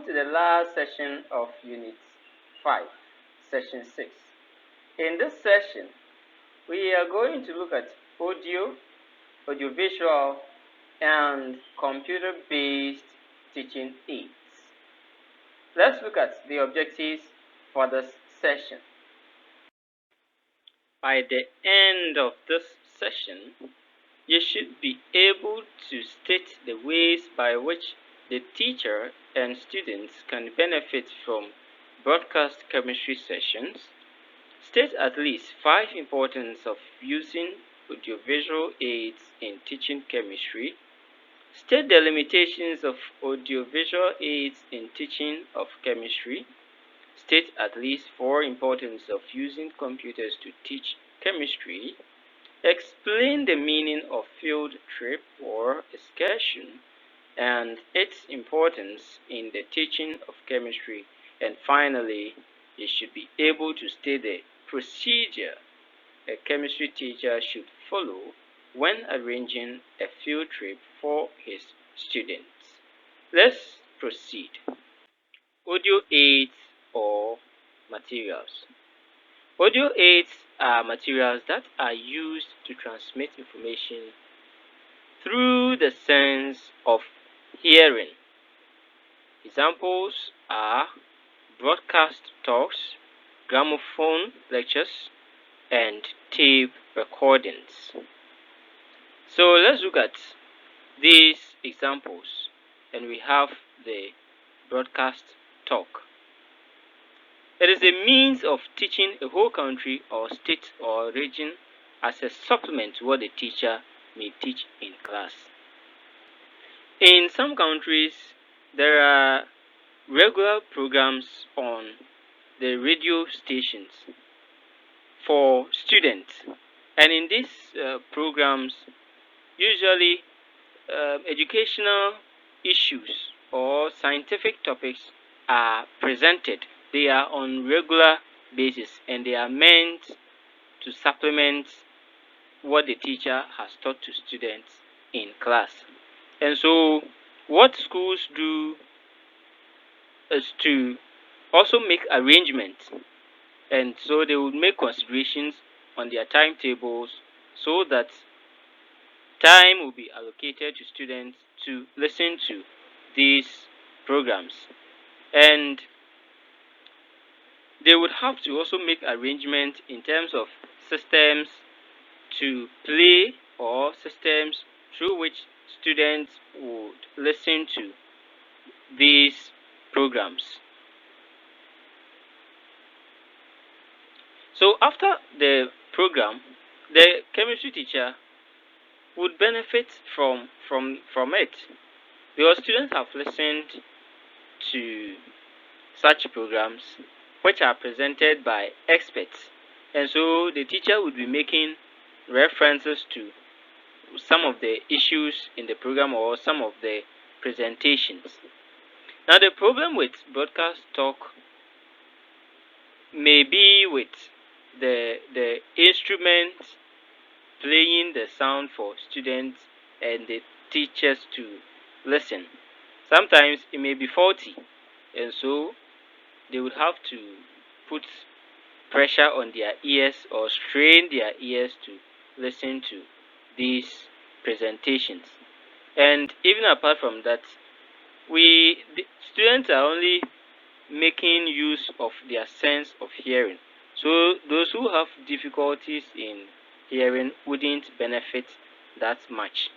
to the last session of Unit 5, Session 6. In this session, we are going to look at audio, audiovisual, and computer-based teaching aids. Let's look at the objectives for this session. By the end of this session, you should be able to state the ways by which the teacher and students can benefit from broadcast chemistry sessions. State at least 5 importance of using audiovisual aids in teaching chemistry. State the limitations of audiovisual aids in teaching of chemistry. State at least 4 importance of using computers to teach chemistry. Explain the meaning of field trip or excursion and its importance in the teaching of chemistry. And finally, you should be able to state the procedure a chemistry teacher should follow when arranging a field trip for his students. Let's proceed. Audio aids or materials. Audio aids are materials that are used to transmit information through the sense of hearing. Examples are broadcast talks, gramophone lectures, and tape recordings. So let's look at these examples, and we have the broadcast talk. It is a means of teaching a whole country or state or region as a supplement to what the teacher may teach in class. In some countries, there are regular programs on the radio stations for students, and in these programs, usually educational issues or scientific topics are presented. They are on regular basis, and they are meant to supplement what the teacher has taught to students in class. And so what schools do is to also make arrangements, and so they would make considerations on their timetables so that time will be allocated to students to listen to these programs. And they would have to also make arrangements in terms of systems to play or systems through which students would listen to these programs. So after the program, the chemistry teacher would benefit from it, because students have listened to such programs which are presented by experts, and so the teacher would be making references to some of the issues in the program or some of the presentations. Now, the problem with broadcast talk may be with the instrument playing the sound for students and the teachers to listen. Sometimes it may be faulty, and so they would have to put pressure on their ears or strain their ears to listen to these presentations. And even apart from that, the students are only making use of their sense of hearing. So those who have difficulties in hearing wouldn't benefit that much.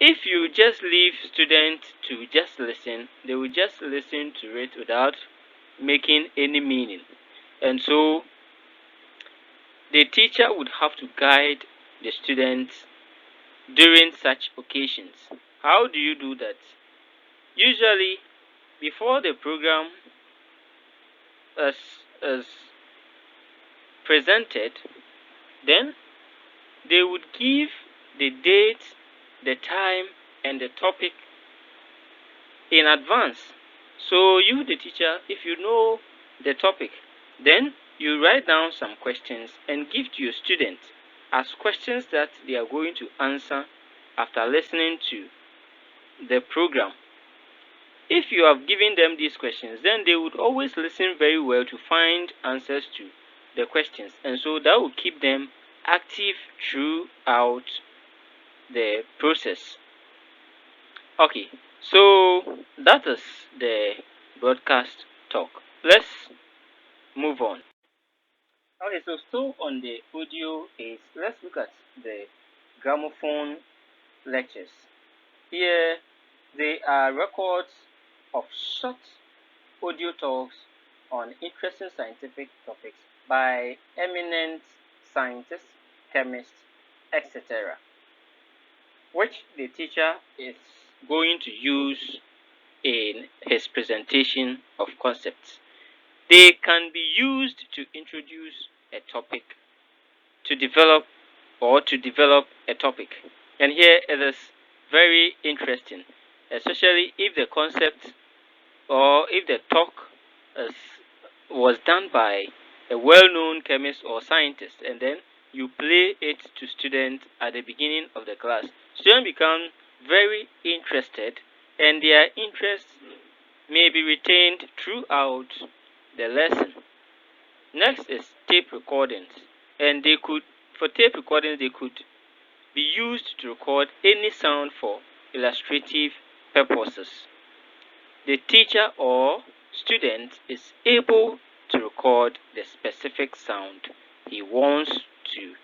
If you just leave students to just listen, they will just listen to it without making any meaning. And so the teacher would have to guide the students during such occasions. How do you do that? Usually, before the program is presented, then they would give the date, the time, and the topic in advance. So you, the teacher, if you know the topic, then you write down some questions and give to your students as questions that they are going to answer after listening to the program. if you have given them these questions, then they would always listen very well to find answers to the questions, and so that will keep them active throughout the process. Okay, so that is the broadcast talk. Let's move on. Okay, so still on the audio aids, let's look at the gramophone lectures. Here, they are records of short audio talks on interesting scientific topics by eminent scientists, chemists, etc., which the teacher is going to use in his presentation of concepts. They can be used to introduce a topic, to develop a topic. And here it is very interesting, especially if the concept or if the talk is, was done by a well-known chemist or scientist, and then you play it to students at the beginning of the class. Students become very interested, and their interest may be retained throughout the lesson. Next is tape recordings, and for tape recordings, they could be used to record any sound for illustrative purposes. The teacher or student is able to record the specific sound he wants to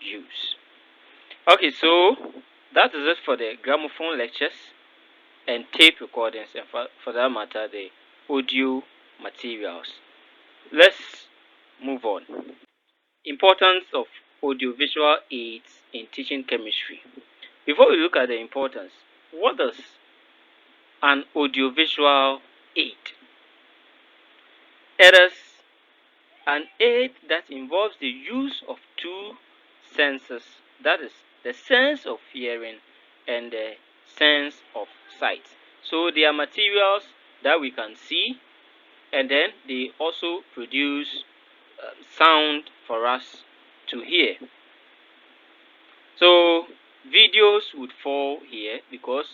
use. Okay, so that is it for the gramophone lectures and tape recordings, and for that matter, the audio materials. Let's move on. Importance of audiovisual aids in teaching chemistry. Before we look at the importance, what is an audiovisual aid? It is an aid that involves the use of two senses, that is, the sense of hearing and the sense of sight. So they are materials that we can see, and then they also produce sound for us to hear. So videos would fall here because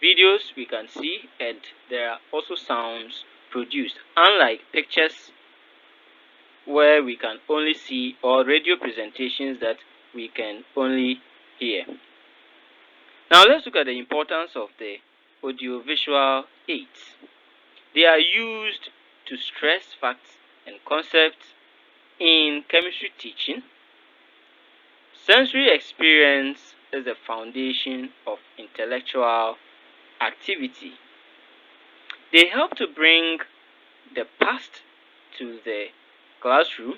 videos we can see, and there are also sounds produced, unlike pictures where we can only see, or radio presentations that we can only hear. Now let's look at the importance of the audiovisual aids. They are used to stress facts and concepts in chemistry teaching. Sensory experience is the foundation of intellectual activity. They help to bring the past to the classroom.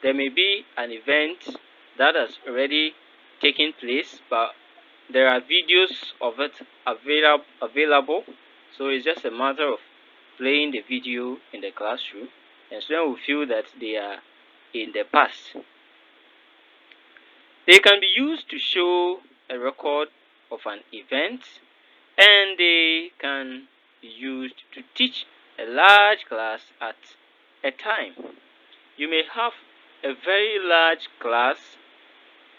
There may be an event that has already taken place, but there are videos of it available. So it's just a matter of playing the video in the classroom, and students will feel that they are in the past. They can be used to show a record of an event, and they can be used to teach a large class at a time. You may have a very large class,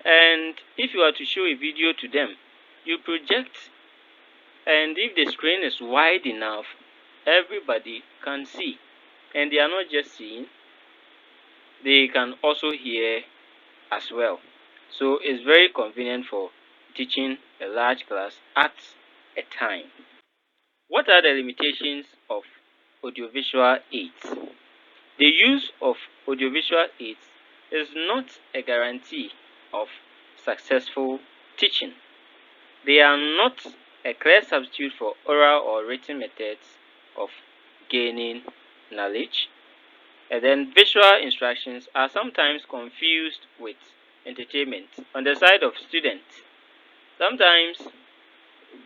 and if you are to show a video to them, you project, and if the screen is wide enough, everybody can see. And they are not just seeing, they can also hear as well. So it's very convenient for teaching a large class at a time. What are the limitations of audiovisual aids? The use of audiovisual aids is not a guarantee of successful teaching. They are not a clear substitute for oral or written methods of gaining knowledge. And then visual instructions are sometimes confused with entertainment on the side of students. Sometimes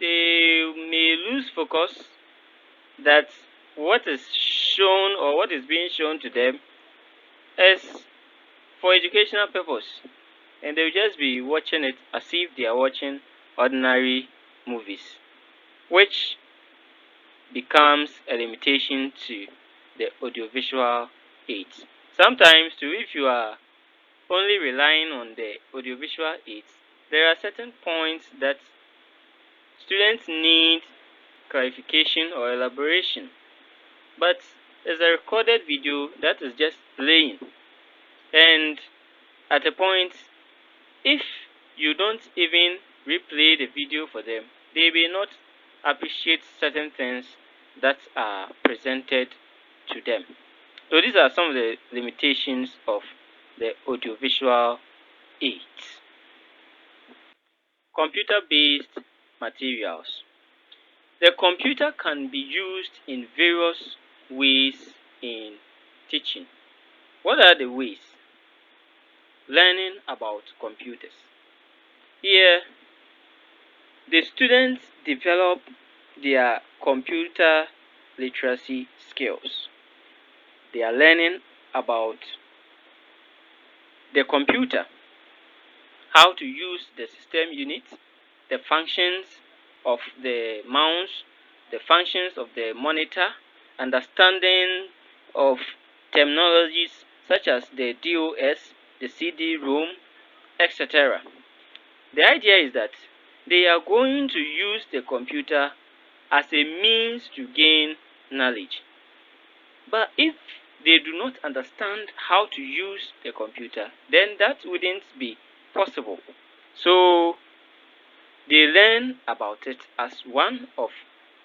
they may lose focus that what is shown or what is being shown to them is for educational purpose, and they'll just be watching it as if they are watching ordinary movies, which becomes a limitation to the audiovisual aids. Sometimes too, if you are only relying on the audiovisual aids, there are certain points that students need clarification or elaboration, but it's a recorded video that is just playing. And at a point, if you don't even replay the video for them, they may not appreciate certain things that are presented to them. So these are some of the limitations of the audiovisual aids. Computer-based materials. The computer can be used in various ways in teaching. What are the ways? Learning about computers. Here, the students develop their computer literacy skills. They are learning about the computer, how to use the system unit, the functions of the mouse, the functions of the monitor, understanding of terminologies such as the DOS, the CD-ROM, etc. The idea is that they are going to use the computer as a means to gain knowledge. But if they do not understand how to use the computer, then that wouldn't be possible. So they learn about it as one of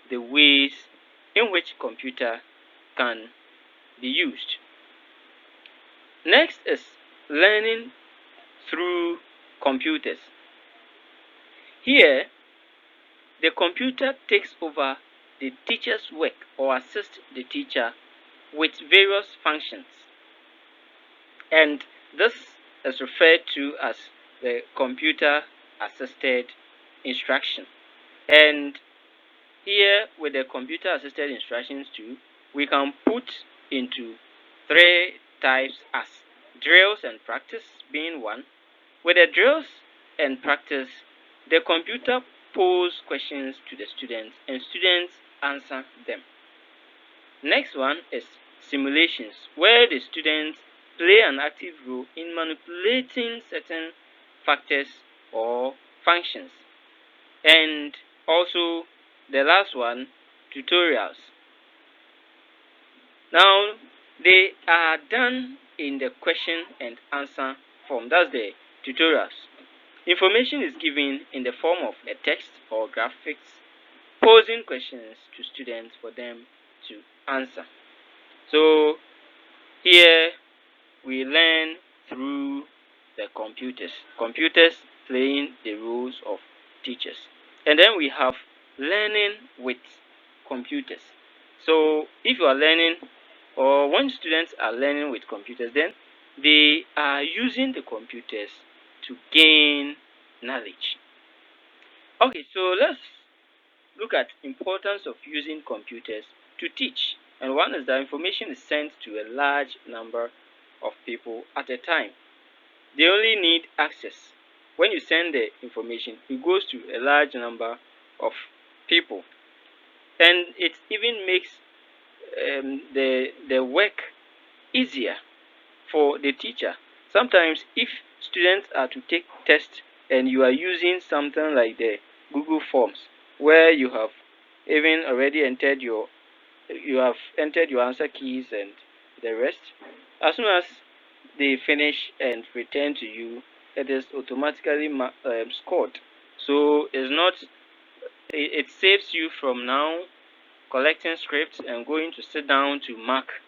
the ways in which computer can be used. Next is learning through computers. Here, the computer takes over the teacher's work or assists the teacher with various functions. And this is referred to as the computer assisted instruction. And here with the computer assisted instructions too, we can put into three types as drills and practice being one. With the drills and practice, the computer pose questions to the students and students answer them. Next one is simulations, where the students play an active role in manipulating certain factors or functions. And also the last one, tutorials. Now they are done in the question and answer form. That's the tutorials. Information is given in the form of a text or graphics, posing questions to students for them to answer. So here we learn through the computers playing the roles of teachers. And then we have learning with computers. So if you are learning, or when students are learning with computers, then they are using the computers to gain knowledge. Okay, so let's look at importance of using computers to teach. And one is that information is sent to a large number of people at a time. They only need access. When you send the information, it goes to a large number of people. And it even makes the work easier for the teacher. Sometimes if students are to take tests and you are using something like the Google Forms, where you have even already entered your answer keys and the rest, as soon as they finish and return to you, it is automatically scored. So it saves you from now collecting scripts and going to sit down to mark.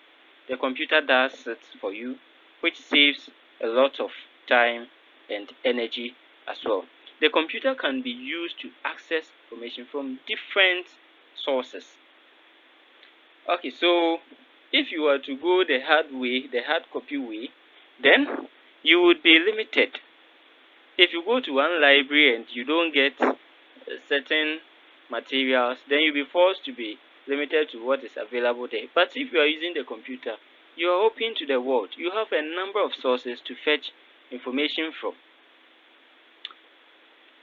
The computer does it for you, which saves a lot of time and energy as well. The computer can be used to access information from different sources. Okay, so if you were to go the hard copy way, then you would be limited. If you go to one library and you don't get certain materials, then you'll be forced to be limited to what is available there. But if you are using the computer, you are open to the world. You have a number of sources to fetch information from.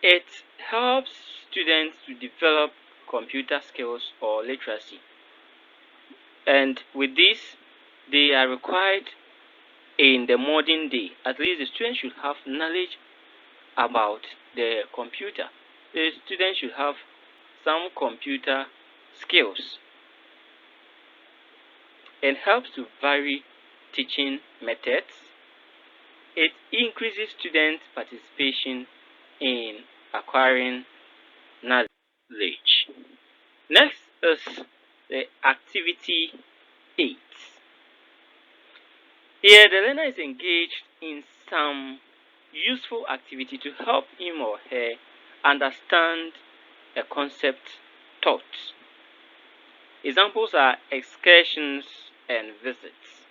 It helps students to develop computer skills or literacy. And with this, they are required in the modern day. At least the students should have knowledge about the computer. The students should have some computer skills. It helps to vary teaching methods. It increases student participation in acquiring knowledge. Next is the activity 8. Here, the learner is engaged in some useful activity to help him or her understand a concept taught. Examples are excursions and visits,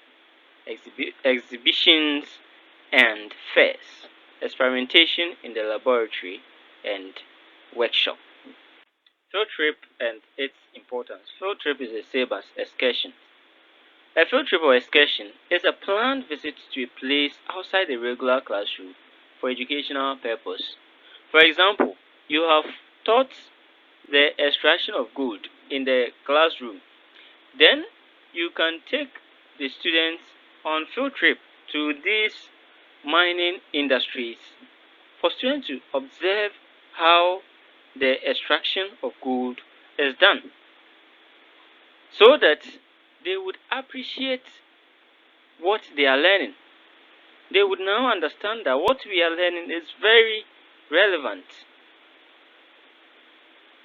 exhibitions and fairs, experimentation in the laboratory, and workshop. Field trip and its importance. Field trip is the same as excursion. A field trip or excursion is a planned visit to a place outside the regular classroom for educational purpose. For example, you have taught the extraction of gold in the classroom. Then you can take the students on field trip to these mining industries for students to observe how the extraction of gold is done so that they would appreciate what they are learning. They would now understand that what we are learning is very relevant.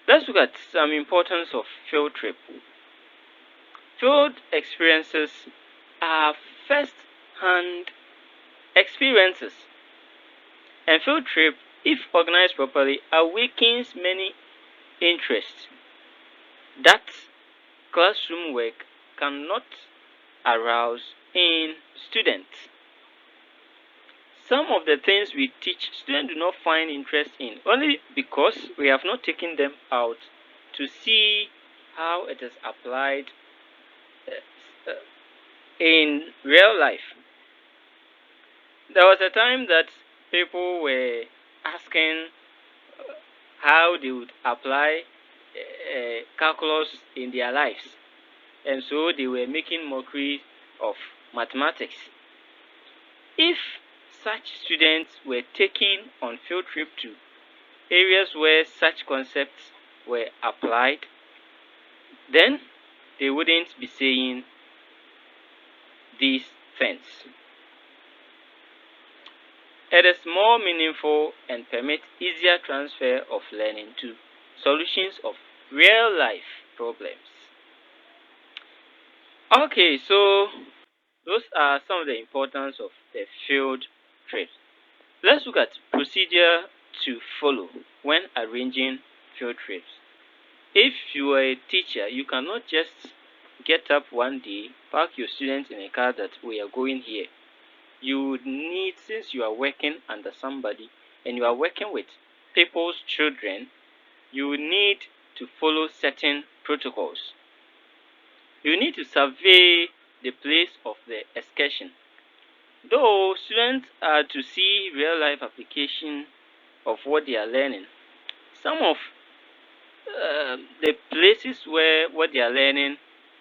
Let's look at some importance of field trip. Field experiences are first-hand experiences, and field trip, if organized properly, awakens many interests that classroom work cannot arouse in students. Some of the things we teach, students do not find interest in only because we have not taken them out to see how it is applied uh, in real life. There was a time that people were asking how they would apply calculus in their lives, and so they were making mockery of mathematics. If such students were taken on field trip to areas where such concepts were applied, then they wouldn't be saying these things. It is more meaningful and permits easier transfer of learning to solutions of real life problems. Okay, so those are some of the importance of the field trip. Let's look at procedure to follow when arranging field trips. If you are a teacher, you cannot just get up one day, pack your students in a car that we are going here. You would need, since you are working under somebody and you are working with people's children, you would need to follow certain protocols. You need to survey the place of the excursion. Though students are to see real life application of what they are learning, some of the places where what they are learning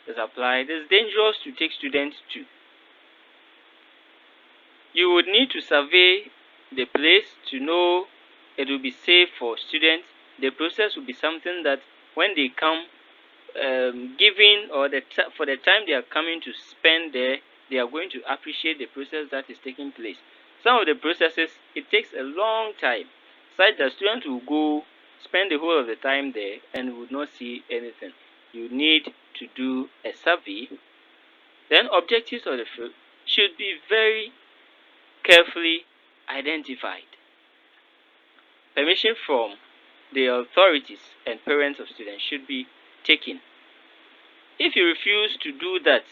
is applied is dangerous to take students to. You would need to survey the place to know it will be safe for students. The process will be something that when they come, given or for the time they are coming to spend there, they are going to appreciate the process that is taking place. Some of the processes, it takes a long time, such that students will go spend the whole of the time there and would not see anything. You need to do a survey. Then objectives of the field should be very carefully identified. Permission from the authorities and parents of students should be taken. If you refuse to do that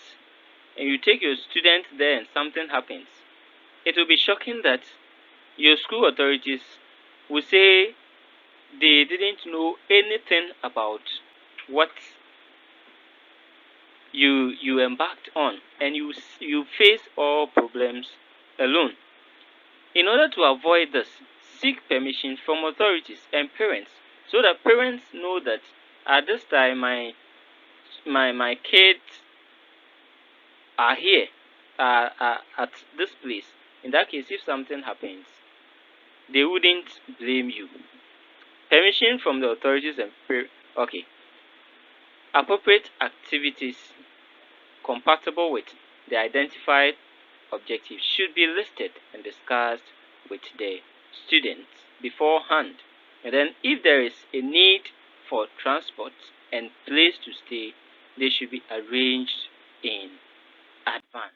and you take your student there and something happens, it will be shocking that your school authorities will say they didn't know anything about what you embarked on, and you face all problems alone. In order to avoid this, seek permission from authorities and parents so that parents know that at this time my kids are here, at this place. In that case, if something happens, they wouldn't blame you. Permission from the authorities and okay. Appropriate activities compatible with the identified objectives should be listed and discussed with the students beforehand. And then, if there is a need for transport and place to stay, they should be arranged in advance.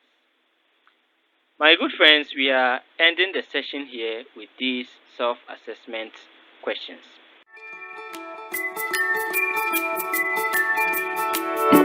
My good friends, we are ending the session here with these self assessment questions.